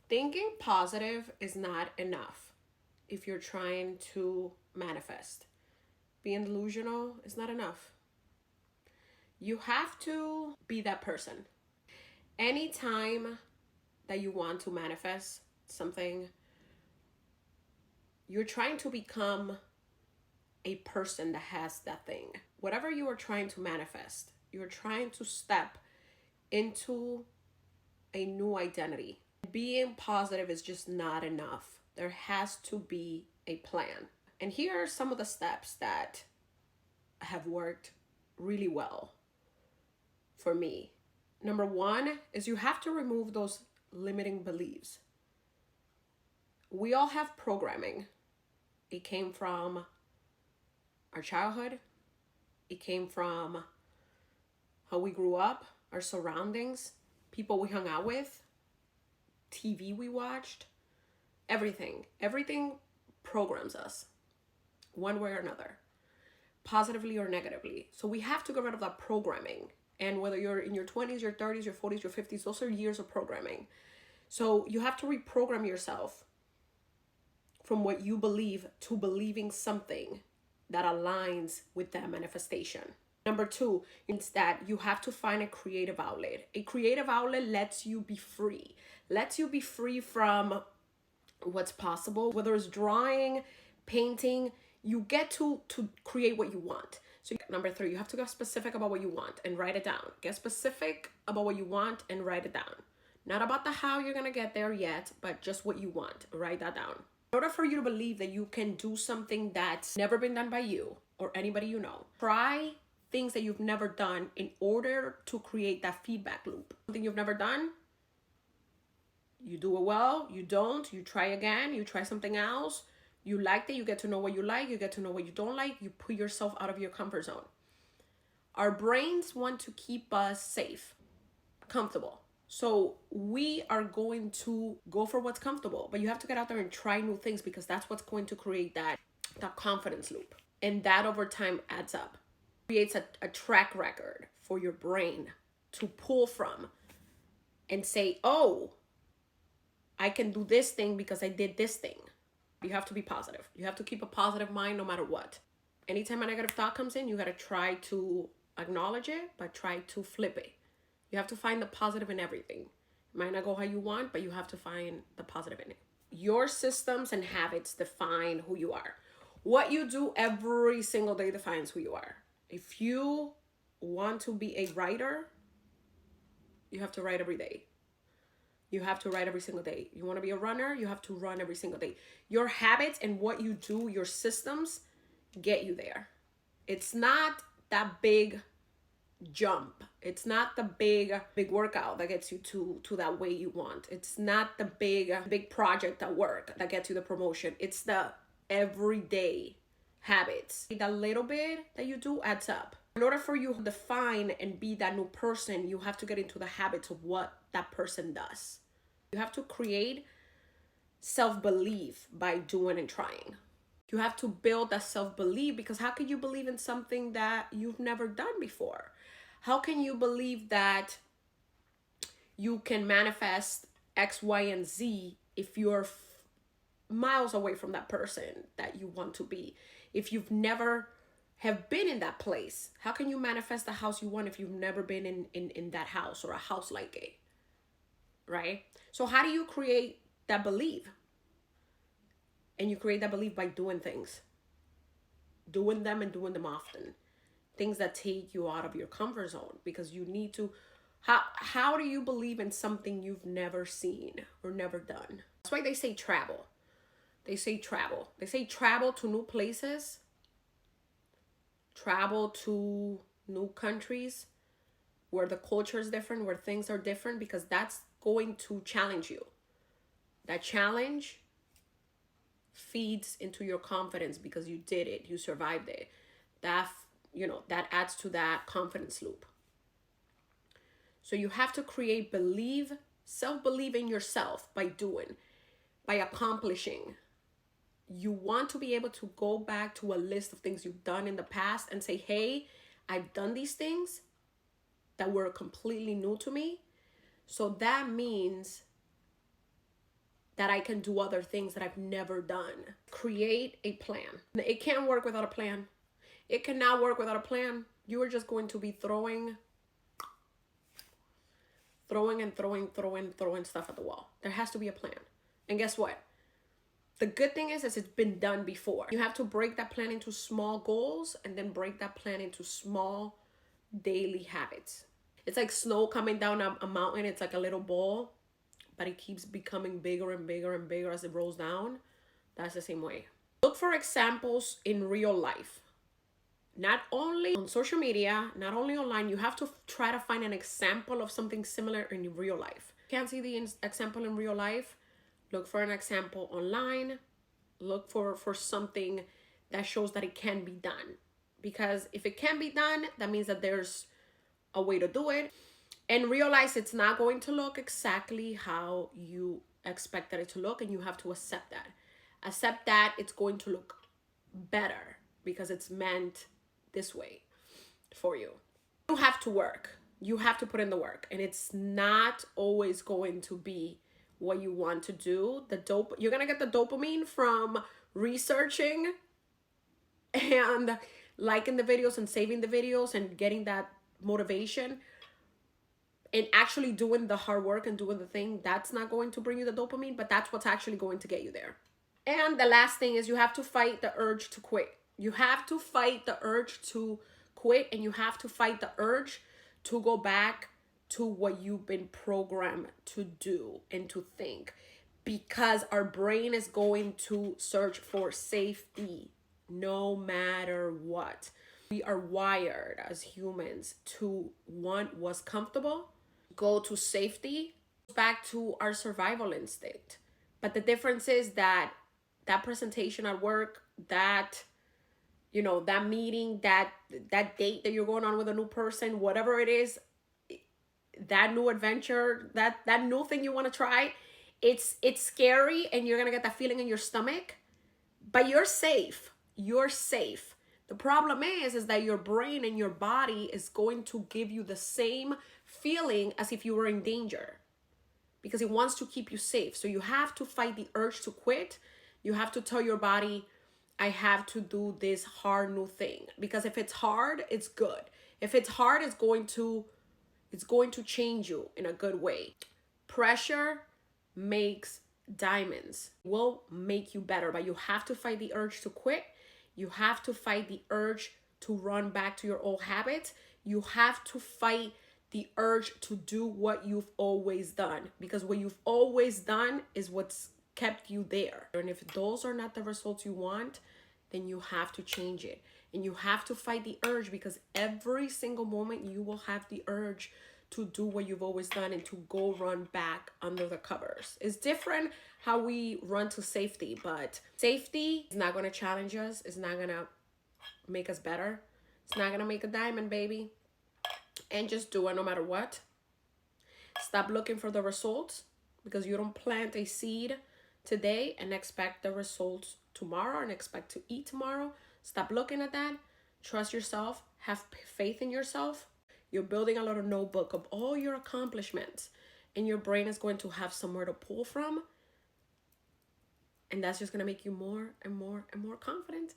Thinking positive is not enough if you're trying to manifest. Being delusional is not enough. You have to be that person. Anytime that you want to manifest something, you're trying to become a person that has that thing. Whatever you are trying to manifest, you're trying to step into a new identity. Being positive is just not enough. There has to be a plan. And here are some of the steps that have worked really well for me. Number one is you have to remove those limiting beliefs. We all have programming. It came from our childhood. It came from how we grew up, our surroundings, people we hung out with, TV we watched, everything. Everything programs us one way or another, positively or negatively. So we have to get rid of that programming. And whether you're in your 20s, your 30s, your 40s, your 50s, those are years of programming. So you have to reprogram yourself from what you believe to believing something that aligns with that manifestation. Number two is that you have to find a creative outlet. A creative outlet lets you be free, lets you be free from what's possible, whether it's drawing, painting, you get to create what you want. So number three, you have to get specific about what you want and write it down. Get specific about what you want and write it down. Not about the how you're gonna get there yet, but just what you want. Write that down. In order for you to believe that you can do something that's never been done by you or anybody you know, try things that you've never done in order to create that feedback loop. Something you've never done, you do it well, you don't, you try again, you try something else. You liked it, you get to know what you like, you get to know what you don't like, you put yourself out of your comfort zone. Our brains want to keep us safe, comfortable. So we are going to go for what's comfortable, but you have to get out there and try new things because that's what's going to create that confidence loop. And that over time adds up. Creates a track record for your brain to pull from and say, oh, I can do this thing because I did this thing. You have to be positive. You have to keep a positive mind no matter what. Anytime a negative thought comes in, you got to try to acknowledge it, but try to flip it. You have to find the positive in everything. It might not go how you want, but you have to find the positive in it. Your systems and habits define who you are. What you do every single day defines who you are. If you want to be a writer, you have to write every day. You have to write every single day. You want to be a runner, you have to run every single day. Your habits and what you do, your systems get you there. It's not that big jump. It's not the big workout that gets you to that way you want. It's not the big project at work that gets you the promotion. It's the everyday habits. That little bit that you do adds up. In order for you to define and be that new person, you have to get into the habits of what that person does. You have to create self-belief by doing and trying. You have to build that self-belief because how can you believe in something that you've never done before? How can you believe that you can manifest X, Y, and Z if you're miles away from that person that you want to be? If you've never have been in that place, how can you manifest the house you want if you've never been in that house or a house like it? Right? So how do you create that belief? And you create that belief by doing things. Doing them and doing them often. Things that take you out of your comfort zone because you need to. How do you believe in something you've never seen or never done? That's why they say travel. They say travel. They say travel to new places. Travel to new countries where the culture is different, where things are different, because that's going to challenge you. That challenge feeds into your confidence because you did it, you survived it. That adds to that confidence loop. So you have to create self-belief in yourself by doing, by accomplishing. You want to be able to go back to a list of things you've done in the past and say, hey, I've done these things that were completely new to me. So that means that I can do other things that I've never done. Create a plan. It can't work without a plan. It cannot work without a plan. You are just going to be throwing stuff at the wall. There has to be a plan. And guess what? The good thing is it's been done before. You have to break that plan into small goals and then break that plan into small daily habits. It's like snow coming down a mountain. It's like a little ball, but it keeps becoming bigger and bigger and bigger as it rolls down. That's the same way. Look for examples in real life. Not only on social media, not only online, you have to try to find an example of something similar in real life. Can't see the example in real life? Look for an example online. Look for something that shows that it can be done. Because if it can be done, that means that there's a way to do it. And realize it's not going to look exactly how you expected it to look, and you have to accept that. Accept that it's going to look better because it's meant this way for you. You have to work. You have to put in the work, and it's not always going to be what you want to do. You're gonna get the dopamine from researching and liking the videos and saving the videos and getting that motivation, and actually doing the hard work and doing the thing. That's not going to bring you the dopamine, but that's what's actually going to get you there. And the last thing is you have to fight the urge to quit. You have to fight the urge to quit, and you have to fight the urge to go back to what you've been programmed to do and to think, because our brain is going to search for safety no matter what. We are wired as humans to want what's comfortable, go to safety, back to our survival instinct. But the difference is that presentation at work, that that meeting, that date that you're going on with a new person, whatever it is, that new adventure, that new thing you want to try, it's scary, and you're gonna get that feeling in your stomach, but you're safe. You're safe. The problem is that your brain and your body is going to give you the same feeling as if you were in danger, because it wants to keep you safe. So you have to fight the urge to quit. You have to tell your body, I have to do this hard new thing, because if it's hard, it's good. If it's hard, it's going to change you in a good way. Pressure makes diamonds. Will make you better, but you have to fight the urge to quit. You have to fight the urge to run back to your old habits. You have to fight the urge to do what you've always done, because what you've always done is what's kept you there. And if those are not the results you want, then you have to change it. And you have to fight the urge, because every single moment you will have the urge to do what you've always done and to go run back under the covers. It's different how we run to safety, but safety is not going to challenge us. It's not going to make us better. It's not going to make a diamond, baby. And just do it no matter what. Stop looking for the results, because you don't plant a seed today and expect the results tomorrow and expect to eat tomorrow. Stop looking at that. Trust yourself. Have faith in yourself. You're building a little notebook of all your accomplishments, and your brain is going to have somewhere to pull from. And that's just going to make you more and more and more confident.